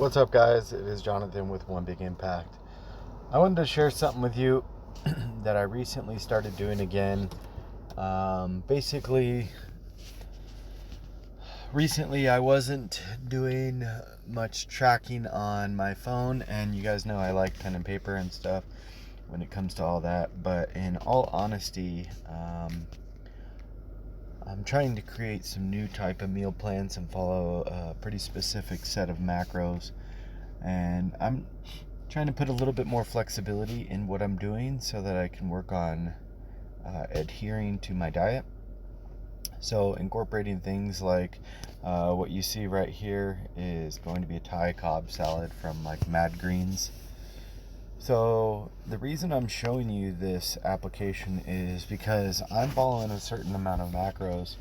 What's up, guys? It is Jonathan with One Big Impact. I wanted to share something with you that I recently started doing again. Basically, recently I wasn't doing much tracking on my phone, and you guys know I like pen and paper and stuff when it comes to all that. But in all honesty, I'm trying to create some new type of meal plans and follow a pretty specific set of macros. And I'm trying to put a little bit more flexibility in what I'm doing so that I can work on adhering to my diet. So incorporating things like what you see right here is going to be a Thai Cobb salad from like Mad Greens. So the reason I'm showing you this application is because I'm following a certain amount of macros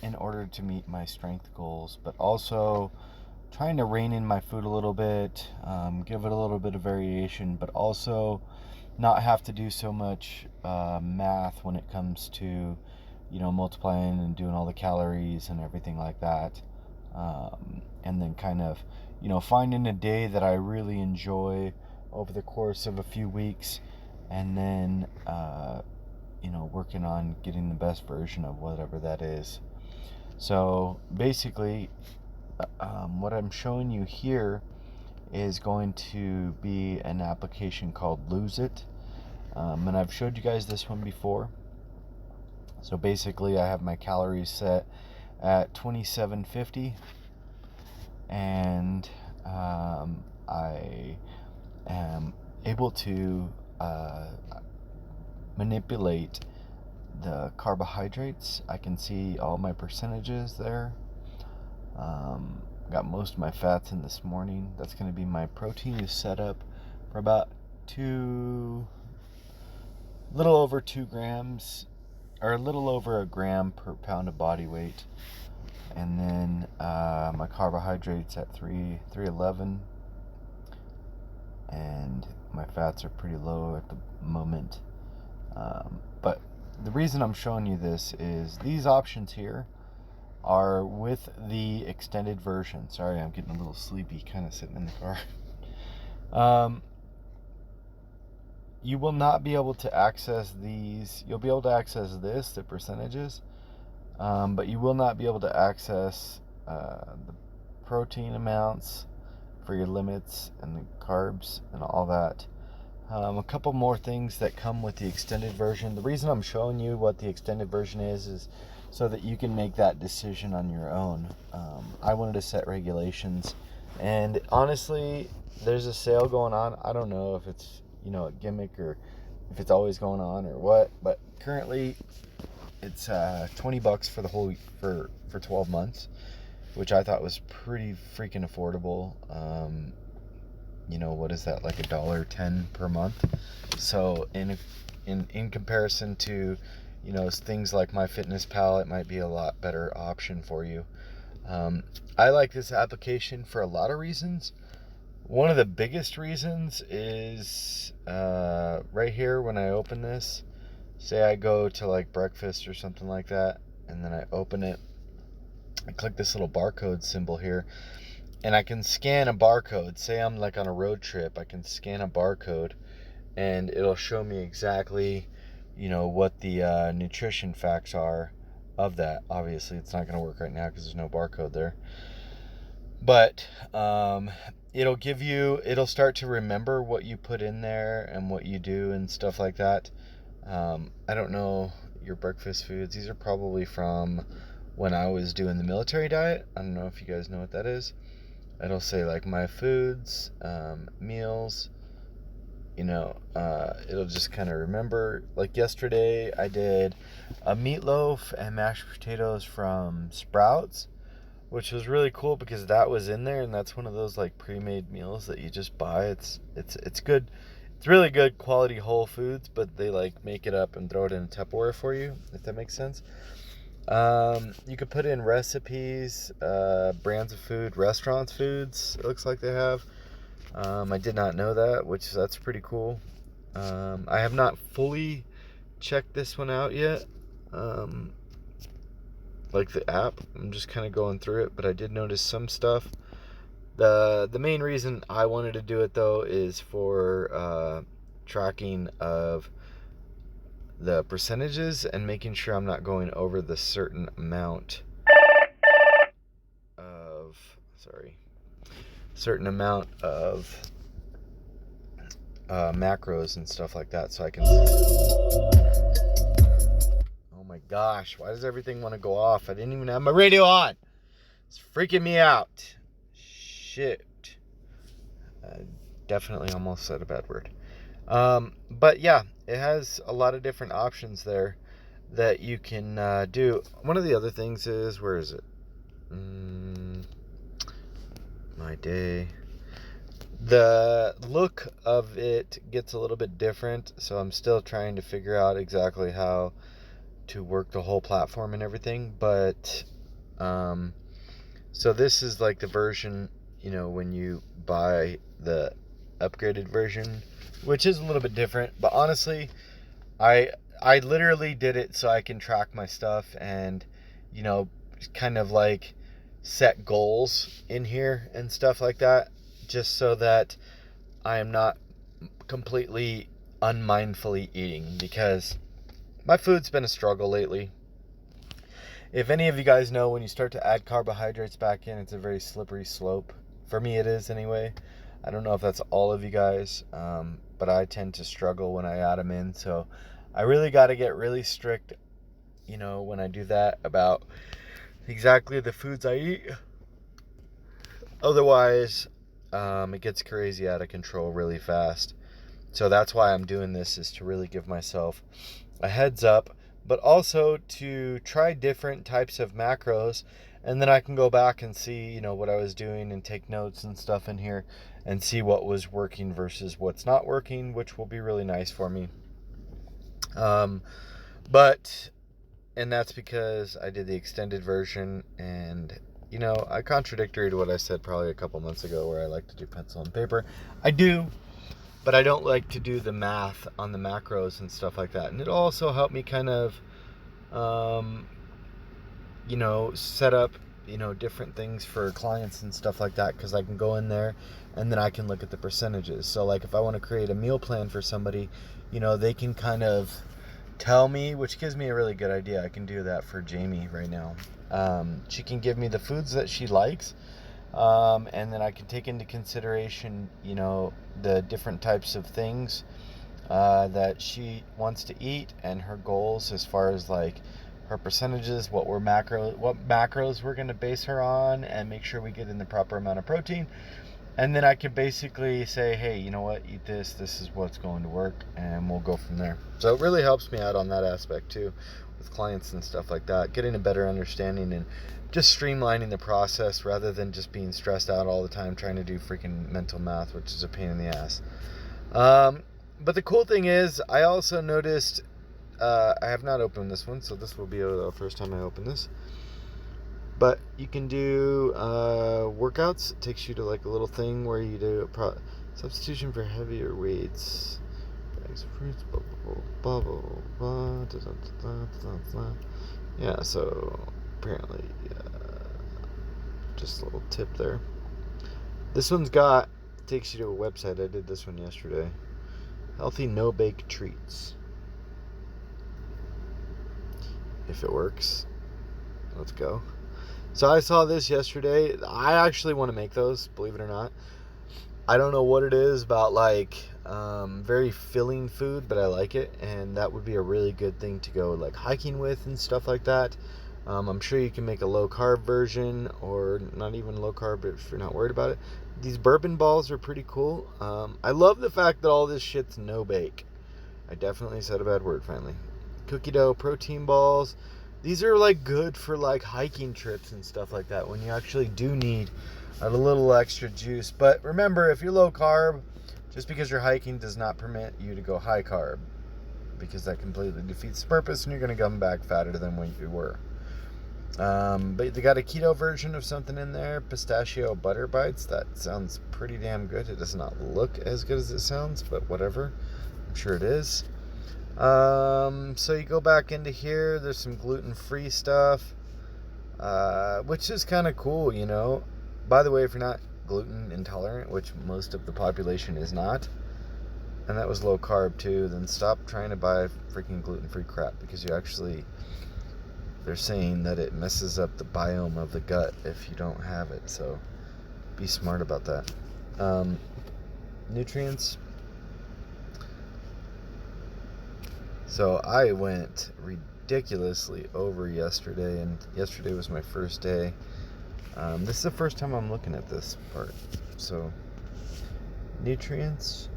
in order to meet my strength goals, but also trying to rein in my food a little bit, give it a little bit of variation, but also not have to do so much math when it comes to, multiplying and doing all the calories and everything like that. And then kind of, finding a day that I really enjoy over the course of a few weeks, and then, working on getting the best version of whatever that is. So basically, what I'm showing you here is going to be an application called Lose It. And I've showed you guys this one before. So basically, I have my calories set at 2750, and I am able to manipulate the carbohydrates. I can see all my percentages there. Got most of my fats in this morning. That's going to be my protein is set up for about little over 2 grams, or a little over a gram per pound of body weight. And then my carbohydrates at 311, and my fats are pretty low at the moment. But the reason I'm showing you this is these options here are with the extended version. Sorry, I'm getting a little sleepy kind of sitting in the car. You will not be able to access these. You'll be able to access this, the percentages, but you will not be able to access the protein amounts for your limits and the carbs and all that. A couple more things that come with the extended version. The reason I'm showing you what the extended version is so that you can make that decision on your own. I wanted to set regulations, and honestly, there's a sale going on. I don't know if it's a gimmick or if it's always going on or what, but currently it's $20 for the whole for 12 months, which I thought was pretty freaking affordable. What is that, like $1.10 per month? So in comparison to things like MyFitnessPal, it might be a lot better option for you. I like this application for a lot of reasons. One of the biggest reasons is right here when I open this. Say I go to like breakfast or something like that, and then I open it. I click this little barcode symbol here, and I can scan a barcode. Say I'm like on a road trip, I can scan a barcode, and it'll show me exactly, what the nutrition facts are of that. Obviously, it's not going to work right now because there's no barcode there. But it'll start to remember what you put in there and what you do and stuff like that. I don't know your breakfast foods. These are probably from when I was doing the military diet. I don't know if you guys know what that is. It'll say like my foods, meals, it'll just kind of remember. Like yesterday I did a meatloaf and mashed potatoes from Sprouts, which was really cool because that was in there, and that's one of those like pre-made meals that you just buy. It's good. It's really good quality whole foods, but they like make it up and throw it in a Tupperware for you, if that makes sense. You could put in recipes, brands of food, restaurants foods, it looks like they have. I did not know that, which that's pretty cool. I have not fully checked this one out yet. Like the app, I'm just kind of going through it, but I did notice some stuff. The main reason I wanted to do it though is for tracking of the percentages and making sure I'm not going over the certain amount of macros and stuff like that, so I can. Oh my gosh, why does everything want to go off? I didn't even have my radio on. It's freaking me out. Shit. Definitely almost said a bad word. But yeah, it has a lot of different options there that you can do. One of the other things is, where is it? My day. The look of it gets a little bit different, so I'm still trying to figure out exactly how to work the whole platform and everything. But so this is like the version, when you buy the upgraded version, which is a little bit different. But honestly, I literally did it so I can track my stuff and kind of like set goals in here and stuff like that, just so that I am not completely unmindfully eating, because my food's been a struggle lately. If any of you guys know, when you start to add carbohydrates back in, it's a very slippery slope. For me, it is anyway. I don't know if that's all of you guys, but I tend to struggle when I add them in. So I really got to get really strict, when I do that, about exactly the foods I eat. Otherwise, it gets crazy out of control really fast. So that's why I'm doing this, is to really give myself a heads up, but also to try different types of macros, and then I can go back and see, what I was doing and take notes and stuff in here and see what was working versus what's not working, which will be really nice for me. And that's because I did the extended version, and I contradictory to what I said probably a couple months ago, where I like to do pencil and paper. I do, but I don't like to do the math on the macros and stuff like that. And it'll also help me kind of, set up, different things for clients and stuff like that, because I can go in there and then I can look at the percentages. So like if I want to create a meal plan for somebody, they can kind of tell me, which gives me a really good idea. I can do that for Jamie right now. She can give me the foods that she likes, and then I can take into consideration, the different types of things that she wants to eat, and her goals as far as like her percentages, what macros we're going to base her on, and make sure we get in the proper amount of protein. And then I can basically say, hey, you know what, eat this. This is what's going to work, and we'll go from there. So it really helps me out on that aspect too, with clients and stuff like that, getting a better understanding and just streamlining the process rather than just being stressed out all the time trying to do freaking mental math, which is a pain in the ass. But the cool thing is, I also noticed, I have not opened this one, so this will be the first time I open this. But you can do workouts. It takes you to like a little thing where you do substitution for heavier weights. Bags of fruits, blah, blah, blah, blah. Yeah, so apparently, just a little tip there. This one's takes you to a website. I did this one yesterday. Healthy no-bake treats. If it works, let's go. So I saw this yesterday. I actually want to make those, believe it or not. I don't know what it is about like very filling food, but I like it, and that would be a really good thing to go like hiking with and stuff like that. I'm sure you can make a low carb version, or not even low carb if you're not worried about it. These bourbon balls are pretty cool. I love the fact that all this shit's no bake. I definitely said a bad word finally. Cookie dough protein balls. These are like good for like hiking trips and stuff like that, when you actually do need a little extra juice. But remember, if you're low carb, just because you're hiking does not permit you to go high carb, because that completely defeats the purpose and you're going to come back fatter than what you were. But they got a keto version of something in there, pistachio butter bites. That sounds pretty damn good. It does not look as good as it sounds, but whatever. I'm sure it is. So you go back into here, there's some gluten-free stuff, which is kind of cool, By the way, if you're not gluten intolerant, which most of the population is not, and that was low carb too, then stop trying to buy freaking gluten-free crap, because they're saying that it messes up the biome of the gut if you don't have it. So be smart about that. Nutrients. So I went ridiculously over yesterday, and yesterday was my first day. This is the first time I'm looking at this part. So nutrients.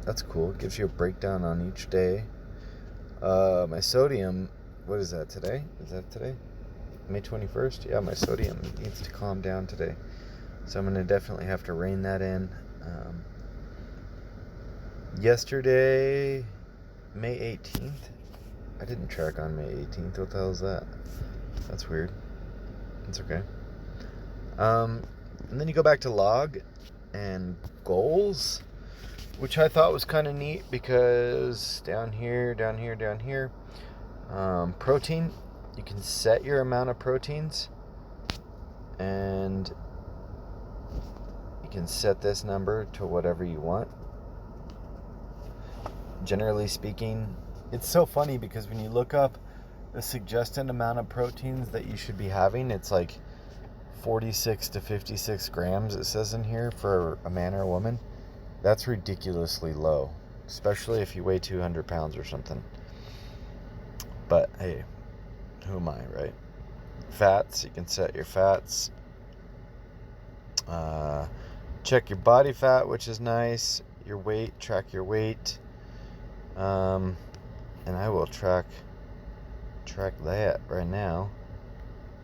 That's cool. It gives you a breakdown on each day. My sodium, what is that today? Is that today? May 21st? Yeah, my sodium needs to calm down today. So I'm going to definitely have to rein that in. Yesterday, May 18th. I didn't track on May 18th. What the hell is that? That's weird. It's okay. And then you go back to log and goals, which I thought was kind of neat, because down here, protein, you can set your amount of proteins, and you can set this number to whatever you want. Generally speaking, it's so funny because when you look up the suggested amount of proteins that you should be having, it's like 46 to 56 grams, it says in here, for a man or a woman. That's ridiculously low, especially if you weigh 200 pounds or something. But hey, who am I, right? Fats, you can set your fats. Check your body fat, which is nice. Your weight, track your weight. And I will track that right now.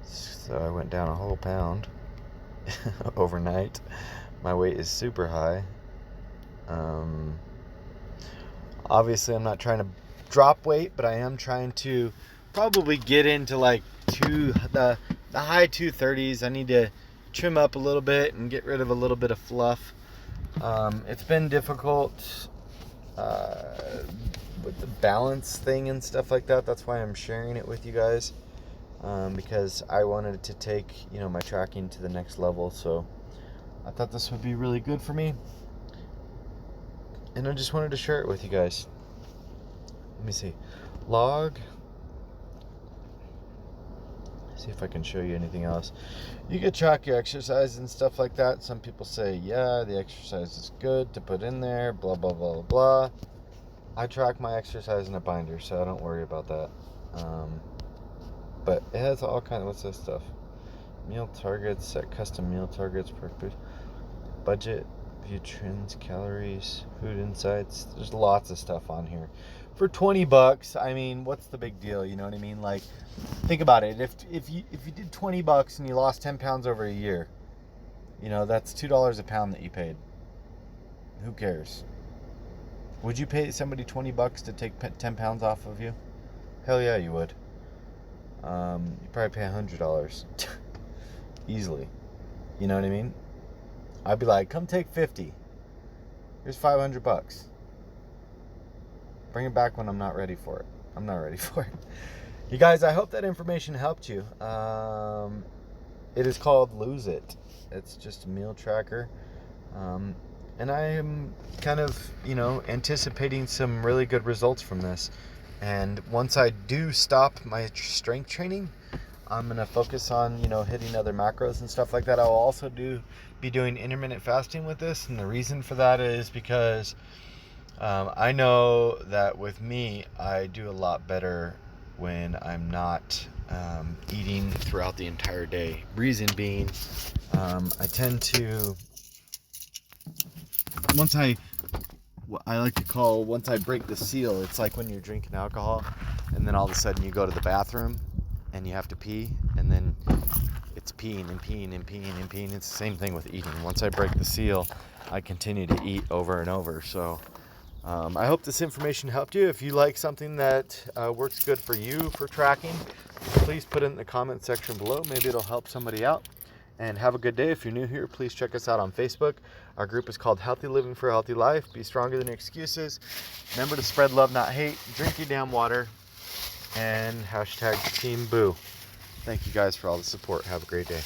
So I went down a whole pound overnight. My weight is super high. Obviously I'm not trying to drop weight, but I am trying to probably get into like the high 230s. I need to trim up a little bit and get rid of a little bit of fluff. It's been difficult with the balance thing and stuff like that. That's why I'm sharing it with you guys, because I wanted to take my tracking to the next level. So I thought this would be really good for me, and I just wanted to share it with you guys. Let me see. Log. See if I can show you anything else. You can track your exercise and stuff like that. Some people say, yeah, the exercise is good to put in there, blah, blah, blah, blah. I track my exercise in a binder, so I don't worry about that. But it has all kinds of, what's this stuff? Meal targets, set custom meal targets, budget, view trends, calories, food insights. There's lots of stuff on here. For $20, I mean, what's the big deal? You know what I mean? Like, think about it. If you did $20 and you lost 10 pounds over a year, that's $2 a pound that you paid. Who cares? Would you pay somebody $20 to take 10 pounds off of you? Hell yeah, you would. You probably pay $100 easily. You know what I mean? I'd be like, come take 50. Here's $500. Bring it back when I'm not ready for it. I'm not ready for it. You guys, I hope that information helped you. It is called Lose It. It's just a meal tracker. And I am kind of, anticipating some really good results from this. And once I do stop my strength training, I'm going to focus on, hitting other macros and stuff like that. I'll also be doing intermittent fasting with this. And the reason for that is because I know that with me, I do a lot better when I'm not eating throughout the entire day. Reason being, I tend to, once I break the seal, it's like when you're drinking alcohol and then all of a sudden you go to the bathroom and you have to pee, and then it's peeing and peeing and peeing and peeing. It's the same thing with eating. Once I break the seal, I continue to eat over and over. So I hope this information helped you. If you like something that works good for you for tracking, please put it in the comment section below. Maybe it'll help somebody out. And have a good day. If you're new here, please check us out on Facebook. Our group is called Healthy Living for a Healthy Life. Be stronger than your excuses. Remember to spread love, not hate. Drink your damn water. And #Team Boo. Thank you guys for all the support. Have a great day.